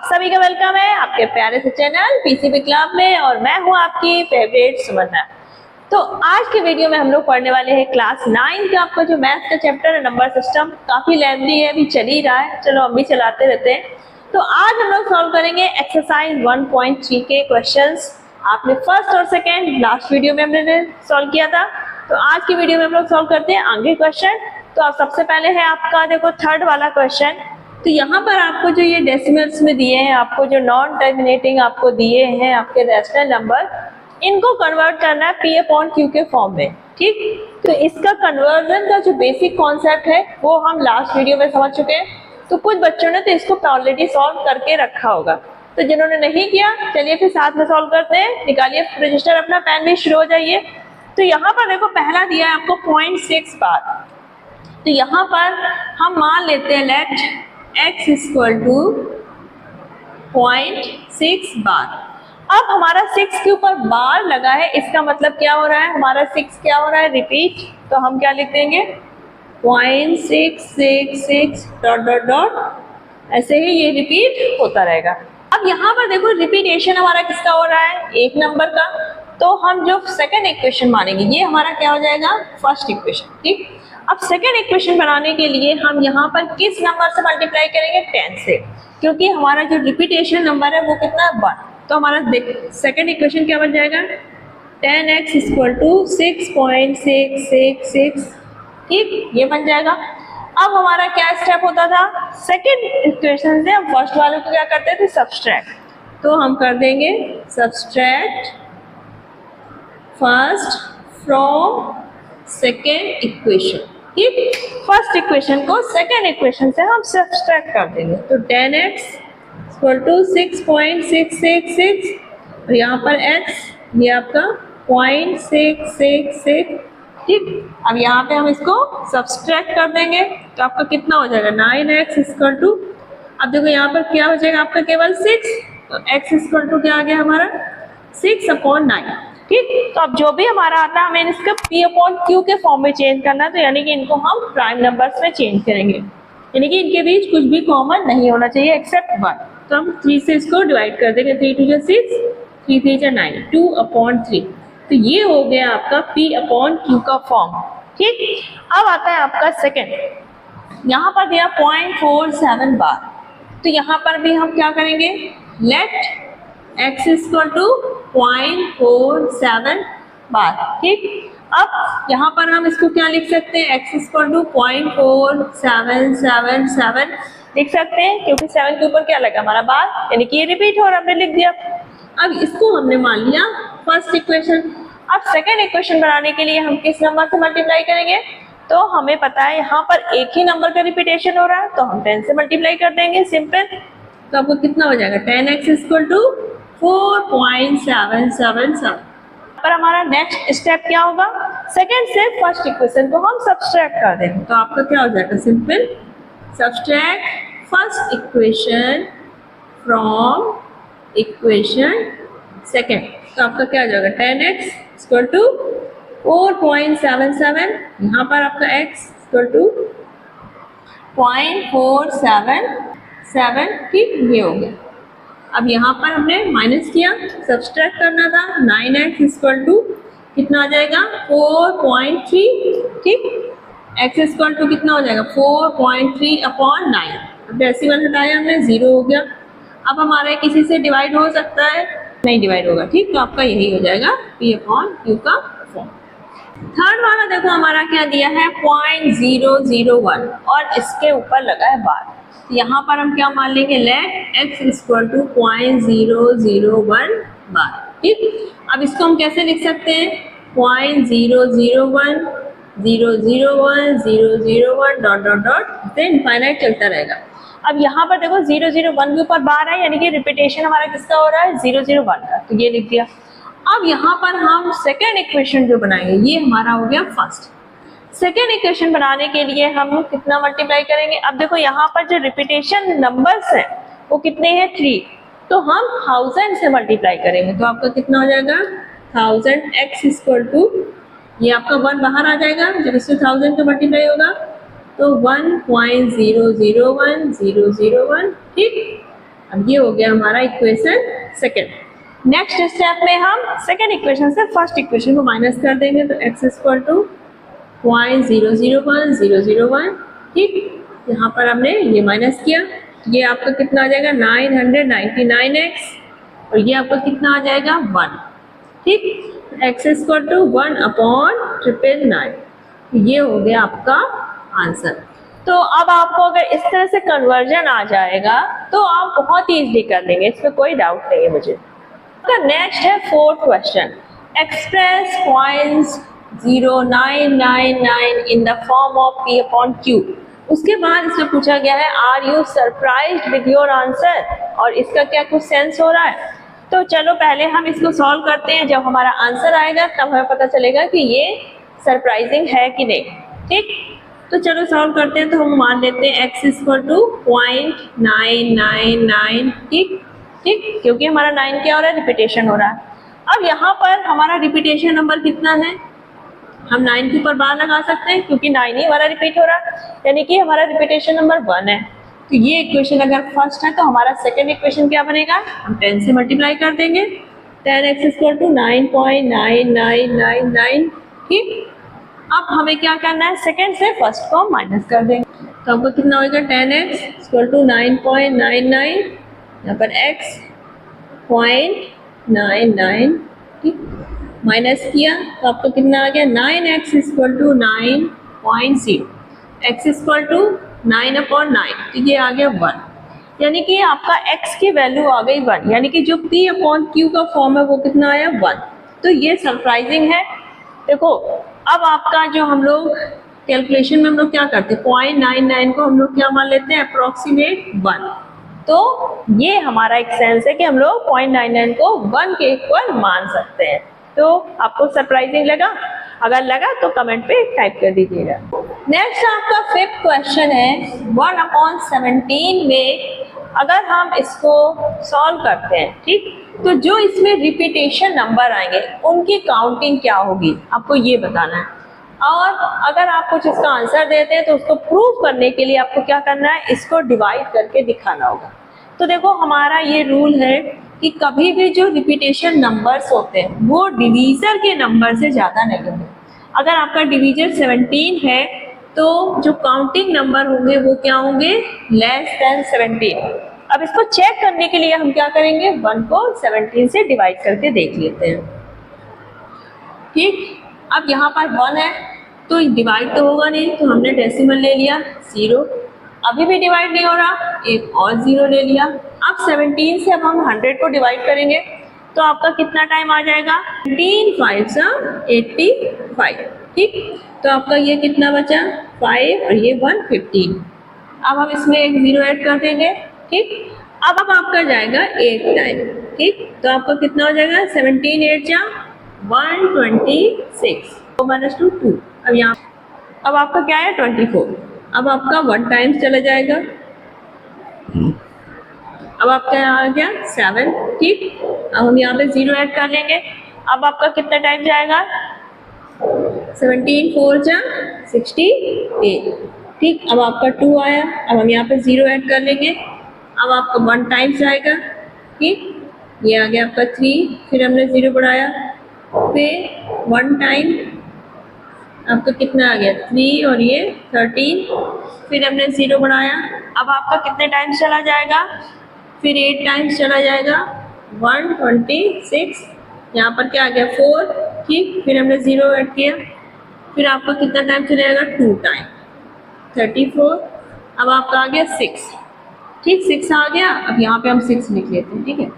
सभी का वेलकम है आपके प्यारे से चैनल पीसीबी क्लब में और मैं हूं आपकी फेवरेट सुमन। तो आज के वीडियो में हम लोग पढ़ने वाले हैं क्लास 9 का आपका जो मैथ का चैप्टर है नंबर सिस्टम। काफी लेंथी है, अभी चल ही रहा है, चलो हम भी चलाते रहते हैं। तो आज हम लोग सॉल्व करेंगे एक्सरसाइज 1.3 के क्वेश्चंस। आपने फर्स्ट और सेकेंड लास्ट वीडियो में हमने सॉल्व किया था, तो आज की वीडियो में हम लोग सॉल्व करते हैं आगे क्वेश्चन। तो आप सबसे पहले है आपका देखो थर्ड वाला क्वेश्चन। तो यहाँ पर आपको जो ये डेसिमल्स में दिए हैं, आपको जो नॉन टर्मिनेटिंग आपको दिए हैं आपके रैशनल नंबर, इनको कन्वर्ट करना है P अपॉन Q के फॉर्म में। ठीक, तो इसका कन्वर्जन का जो बेसिक कॉन्सेप्ट है वो हम लास्ट वीडियो में समझ चुके हैं। तो कुछ बच्चों ने तो इसको ऑलरेडी सॉल्व करके रखा होगा, तो जिन्होंने नहीं किया चलिए फिर साथ में सॉल्व करते हैं। निकालिए रजिस्टर अपना, पेन भी शुरू हो जाइए। तो यहाँ पर देखो पहला दिया है आपको 0.6 बार। तो यहाँ पर हम मान लेते हैं लेट x इक्वल टू 0.6 बार। अब हमारा 6 के ऊपर बार लगा है, इसका मतलब क्या हो रहा है, हमारा 6 क्या हो रहा है, रिपीट। तो हम क्या लिख देंगे 0.666 डॉट डॉट डॉट, ऐसे ही ये रिपीट होता रहेगा। अब यहाँ पर देखो रिपीटेशन हमारा किसका हो रहा है, एक नंबर का। तो हम जो सेकेंड इक्वेशन मानेंगे ये हमारा क्या हो जाएगा, फर्स्ट इक्वेशन। ठीक, अब सेकेंड इक्वेशन बनाने के लिए हम यहाँ पर किस नंबर से मल्टीप्लाई करेंगे, 10 से, क्योंकि हमारा जो रिपीटेशन नंबर है वो कितना है, 1। तो हमारा सेकेंड इक्वेशन क्या बन जाएगा, 10x इक्वल टू 6.666। ठीक, ये बन जाएगा। अब हमारा क्या स्टेप होता था, सेकेंड इक्वेशन से हम फर्स्ट वाले को क्या करते थे, सब्सट्रैक्ट। तो हम कर देंगे subtract first from second equation. ठीक, फर्स्ट इक्वेशन को सेकेंड इक्वेशन से हम सब्सट्रैक्ट कर देंगे। तो 10x इक्वल टू 6.666 और यहाँ पर x ये आपका 0.666। ठीक, अब यहाँ पे हम इसको सब्सट्रैक्ट कर देंगे तो आपका कितना हो जाएगा, 9x इक्वल टू, अब देखो यहाँ पर क्या हो जाएगा आपका केवल 6, तो x इक्वल टू क्या आ गया हमारा 6/9। ठीक, तो अब जो भी हमारा आता है हमें इसका P अपॉन Q के फॉर्म में चेंज करना है। तो यानी कि इनको हम प्राइम नंबर्स में चेंज करेंगे, यानी कि इनके बीच कुछ भी कॉमन नहीं होना चाहिए एक्सेप्ट 1। तो हम 3 से इसको डिवाइड कर देंगे, 3 2 6, 3 3 9, 2/3। तो ये हो गया आपका P अपॉन Q का फॉर्म। ठीक, अब आता है आपका सेकेंड, यहाँ पर दिया 0.47 बार। तो यहाँ पर भी हम क्या करेंगे, लेट x इक्वल टू 0.47 बार। ठीक, अब यहाँ पर हम इसको क्या लिख सकते हैं, x इक्वल टू 0.4777 लिख सकते हैं, क्योंकि 7 के ऊपर क्या लगा हमारा बार, यानी कि ये रिपीट हो रहा, हमने लिख दिया। अब इसको हमने मान लिया फर्स्ट इक्वेशन। अब सेकेंड इक्वेशन बनाने के लिए हम किस नंबर से मल्टीप्लाई करेंगे, तो हमें पता है यहाँ पर एक ही नंबर का रिपीटेशन हो रहा है, तो हम 10 से मल्टीप्लाई कर देंगे, सिंपल। तो आपको कितना हो जाएगा, 10x इक्वल टू 4.777। पर हमारा नेक्स्ट स्टेप क्या होगा, सेकेंड से फर्स्ट इक्वेशन को हम सब्सट्रैक्ट कर देंगे। तो आपका क्या हो जाएगा, simple subtract first equation from equation second. तो आपका क्या हो जाएगा, 10x इक्वल टू 4.77, यहाँ पर आपका x इक्वल टू 0.477। ठीक, ये हो गया। अब यहाँ पर हमने माइनस किया, सब्सट्रैक्ट करना था, 9x इक्वल टू कितना आ जाएगा, 4.3। ठीक, x इक्वल टू कितना हो जाएगा, 4.3/9। अब डेसिमल हटाया हमने, 0 हो गया। अब हमारा किसी से डिवाइड हो सकता है, नहीं डिवाइड होगा। ठीक, तो आपका यही हो जाएगा P अपॉन Q का फॉर्म। थर्ड वाला देखो हमारा क्या दिया है, 0.001 और इसके ऊपर लगा है बार। यहाँ पर हम क्या मान लेंगे, लेट x इक्वल टू 0.001 बार। ठीक, अब इसको हम कैसे लिख सकते हैं, 0.001 001 001 डॉट डॉट डॉट से इनफाइनाइट चलता रहेगा। अब यहाँ पर देखो 001 के ऊपर बार है, यानी कि रिपीटेशन हमारा किसका हो रहा है, 001 का, तो ये लिख दिया। अब यहाँ पर हम सेकेंड इक्वेशन जो बनाएंगे ये हमारा हो गया फर्स्ट। सेकेंड इक्वेशन बनाने के लिए हम कितना मल्टीप्लाई करेंगे, अब देखो यहाँ पर जो रिपीटेशन नंबर्स है वो कितने हैं, 3। तो हम 1000 से मल्टीप्लाई करेंगे, तो आपका कितना हो जाएगा, 1000x इक्वल टू, ये आपका 1 बाहर आ जाएगा जब इससे 1000 का मल्टीप्लाई होगा, तो 1.001001। ठीक, अब ये हो गया हमारा इक्वेशन सेकेंड। नेक्स्ट स्टेप में हम सेकेंड इक्वेशन से फर्स्ट इक्वेशन को माइनस कर देंगे, तो x इक्वल टू 0.001001। ठीक, यहाँ पर हमने ये माइनस किया, ये आपका कितना आ जाएगा 999x, और ये आपका कितना आ जाएगा 1। ठीक, x इक्वल टू 1/999, ये हो गया आपका आंसर। तो अब आपको अगर इस तरह से कन्वर्जन आ जाएगा तो आप बहुत ईजिली कर लेंगे, इसमें कोई डाउट नहीं है मुझे। नेक्स्ट है fourth question, express points 0999 in the form of p upon q। उसके बाद इसमें पूछा गया है are you surprised with your answer, और इसका क्या कुछ सेंस हो रहा है। तो चलो पहले हम इसको सॉल्व करते हैं, जब हमारा आंसर आएगा तब हमें पता चलेगा कि ये सरप्राइजिंग है कि नहीं। ठीक, तो चलो सॉल्व करते हैं। तो हम मान लेते हैं x इक्वल टू 0.999। ठीक ठीक, क्योंकि हमारा 9 क्या हो रहा है, रिपीटेशन हो रहा है। अब यहाँ पर हमारा रिपीटेशन नंबर कितना है, हम 9 के ऊपर बार लगा सकते हैं क्योंकि 9 ही हमारा रिपीट हो रहा है, यानी कि हमारा रिपीटेशन नंबर 1 है। तो ये इक्वेशन अगर फर्स्ट है तो हमारा सेकेंड इक्वेशन क्या बनेगा, हम 10 से मल्टीप्लाई कर देंगे। 10x equal to 9.9999। ठीक, अब हमें क्या करना है, सेकेंड से फर्स्ट को माइनस कर देंगे, तो आपको कितना होगा 10x इक्वल टू 9.99, यहाँ पर x 0.99। ठीक, माइनस किया तो आपको कितना आ गया 9x equal to 9.0, x equal to 9/9, तो ये आ गया 1, यानी कि आपका x की वैल्यू आ गई 1, यानी कि जो p अपॉन q का फॉर्म है वो कितना आया 1। तो ये सरप्राइजिंग है। देखो अब आपका जो हम लोग कैलकुलेशन में हम लोग क्या करते हैं, 0.99 को हम लोग क्या मान लेते हैं, अप्रोक्सीमेट 1। तो ये हमारा एक सेंस है कि हम लोग 0.99 को 1 के इक्वल मान सकते हैं। तो आपको सरप्राइजिंग लगा, अगर लगा तो कमेंट पे टाइप कर दीजिएगा। नेक्स्ट आपका फिफ्थ क्वेश्चन है 1/17 में अगर हम इसको सॉल्व करते हैं, ठीक, तो जो इसमें रिपीटेशन नंबर आएंगे उनकी काउंटिंग क्या होगी, आपको ये बताना है। और अगर आप कुछ इसका आंसर देते हैं तो उसको प्रूव करने के लिए आपको क्या करना है, इसको डिवाइड करके दिखाना होगा। तो देखो हमारा ये रूल है कि कभी भी जो रिपीटेशन नंबर्स होते हैं वो डिवीजर के नंबर से ज़्यादा नहीं होंगे। अगर आपका डिवीजर 17 है तो जो काउंटिंग नंबर होंगे वो क्या होंगे, लेस देन 17। अब इसको चेक करने के लिए हम क्या करेंगे, 1 को 17 से डिवाइड करके देख लेते हैं। ठीक, अब यहाँ पर 1 है तो डिवाइड तो होगा नहीं, तो हमने डेसिमल ले लिया 0, अभी भी डिवाइड नहीं हो रहा, एक और 0 ले लिया। अब 17 से अब हम 100 को डिवाइड करेंगे तो आपका कितना टाइम आ जाएगा, 17 5 85। ठीक, तो आपका ये कितना बचा 5 और ये 115। अब हम इसमें एक 0 ऐड कर देंगे। ठीक, अब आपका जाएगा 8 टाइम। ठीक, तो आपका कितना हो जाएगा 17 8 जा 126 -2 2। अब यहाँ अब आपका क्या है 24। अब आपका 1 टाइम्स चला जाएगा, अब आपका यहाँ आ गया 7। ठीक, अब हम यहाँ पे 0 ऐड कर लेंगे। अब आपका कितना टाइम जाएगा, 17 4 जा 68। ठीक, अब आपका 2 आया, अब हम यहाँ पे 0 ऐड कर लेंगे। अब आपका 1 टाइम्स आएगा। ठीक, ये आ गया आपका 3, फिर हमने 0 बढ़ाया, फिर 1 टाइम आपका कितना आ गया 3 और ये 13, फिर हमने 0 बढ़ाया। अब आपका कितने टाइम्स चला जाएगा, फिर 8 टाइम्स चला जाएगा 126। यहाँ पर क्या आ गया 4। ठीक, फिर हमने 0 ऐड किया, फिर आपका कितना टाइम चलेगा 2 टाइम 34। अब आपका आ गया 6। ठीक, 6 आ गया, अब यहाँ पे हम 6 लिख लेते हैं। ठीक है,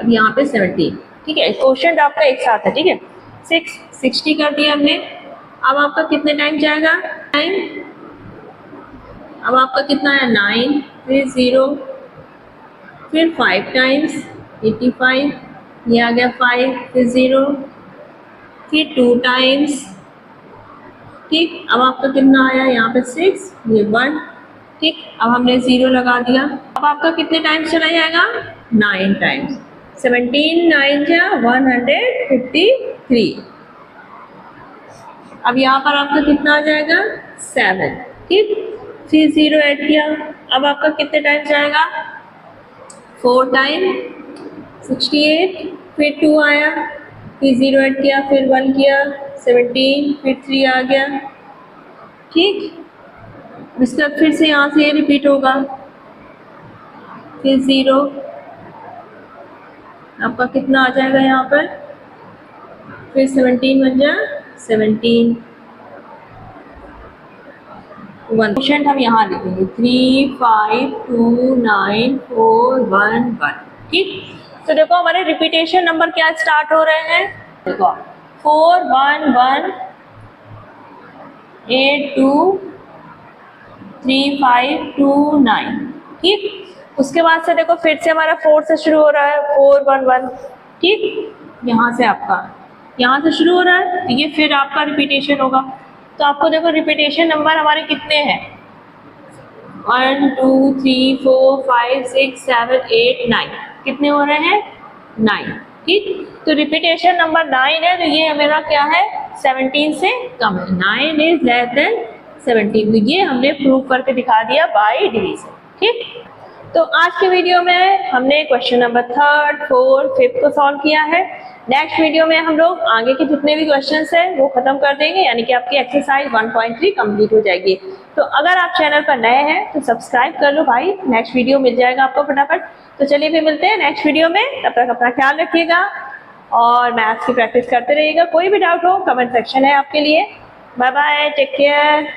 अब यहाँ पे 17। ठीक है, क्वेश्चन आपका एक साथ है। ठीक है, 6 60 कर दिया हमने। अब आपका कितने टाइम जाएगा, टाइम, अब आपका कितना है 9, फिर 0, फिर 5 टाइम्स 85, ये आ गया 5, फिर 0, फिर 2 टाइम्स। ठीक, अब आपका कितना आया यहाँ पे 6, ये 1। ठीक, अब हमने 0 लगा दिया। अब आपका कितने टाइम्स चला जाएगा 9 टाइम्स, 17 9 जा 153। अब यहाँ पर आपका कितना आ जाएगा 7। ठीक, फिर 0 ऐड किया, अब आपका कितने टाइम जाएगा 4 टाइम 68, फिर 2 आया, फिर 0 ऐड किया, फिर 1 किया 17, फिर 3 आ गया। ठीक, इसका फिर से यहाँ से रिपीट होगा, फिर 0, आपका कितना आ जाएगा यहाँ पर, फिर 17 बन जाए 17 1। क्वेश्चन हम यहाँ लिखेंगे 3 5 2 9 4 1 1। ठीक, तो देखो हमारे रिपीटेशन नंबर क्या स्टार्ट हो रहे हैं, देखो 4 1 1 8 2 3 5 2 9। ठीक, उसके बाद से देखो फिर से हमारा 4 से शुरू हो रहा है, 4 1 1। ठीक, यहाँ से आपका यहाँ से शुरू हो रहा है, ये फिर आपका रिपीटेशन होगा। तो आपको देखो रिपीटेशन नंबर हमारे कितने हैं, 1 2 3 4 5 6 7 8 9, कितने हो रहे हैं 9। ठीक, तो रिपीटेशन नंबर 9 है, तो ये मेरा क्या है 17 से कम है, 9 इज लेस देन 17। तो ये हमने प्रूव करके दिखा दिया बाय डिवीजन। ठीक, तो आज के वीडियो में हमने क्वेश्चन नंबर 3, 4, 5 को सॉल्व किया है। नेक्स्ट वीडियो में हम लोग आगे के जितने भी क्वेश्चंस हैं वो खत्म कर देंगे, यानी कि आपकी एक्सरसाइज 1.3 कंप्लीट हो जाएगी। तो अगर आप चैनल पर नए हैं तो सब्सक्राइब कर लो भाई, नेक्स्ट वीडियो मिल जाएगा आपको फटाफट। तो चलिए फिर मिलते हैं नेक्स्ट वीडियो में, तब तक अपना ख्याल रखिएगा और मैथ्स की प्रैक्टिस करते रहिएगा। कोई भी डाउट हो कमेंट सेक्शन है आपके लिए। Bye bye, take care.